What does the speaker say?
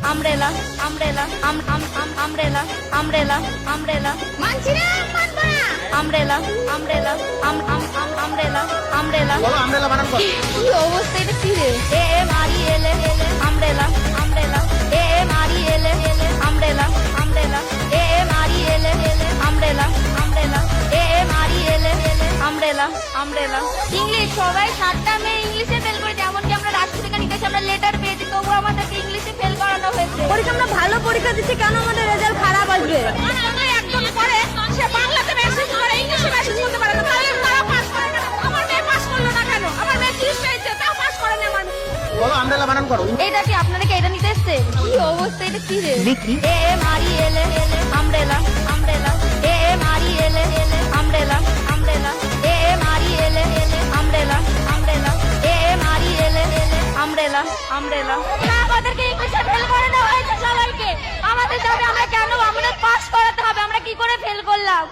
Umbrella umbrella umbrella umbrella umbrella মানছি না, মানবো না। আমব্রেলা আমব্রেলা আমব্রেলা আমব্রেলা বলো আমব্রেলা বানান করো। কি অবস্থা, এটা কি রে? A M R E L A umbrella umbrella A M R E L A umbrella umbrella A M R E L A umbrella umbrella A M R E L A umbrella umbrella. English, সবাই 7টা মেয়ে ইংলিশে fail করেছে, এমনকি আমরা রাষ্ট্রবিজ্ঞান ইতিহাসে আমরা লেটার পেয়েছি, তবু আমাদেরকে ইংলিশে ফেল করানো হয়েছে। পরীক্ষা আমরা ভালো পরীক্ষা দিচ্ছি, কেন আমাদের রেজাল্ট খারাপ আসবে? একজন পরে সে বাংলাতে মেসেজ করে, ইংলিশে মেসেজ করতে পারে না, তাহলে তারা পাস করে না। আমার মেয়ে পাস করলো না কেন? আমার মেয়ে 30 পেয়েছে, তাও পাস করে না। আমার বলো আমব্রেলা বানান করো। এটা কি আপনারা কি এটা নিতে এসছে? কি অবস্থা, এটা কি রে? দেখি। A M R E L A umbrella umbrella A M R E L A umbrella umbrella A M R E L A umbrella umbrella A M R E L A umbrella umbrella. আমাদেরকে ইংলিশে fail করে দেওয়া হয়েছে সবাইকে। আমাদের সাথে আমরা কেন, আমাদের পাস করাতে হবে, আমরা কি করে ফেল করলাম?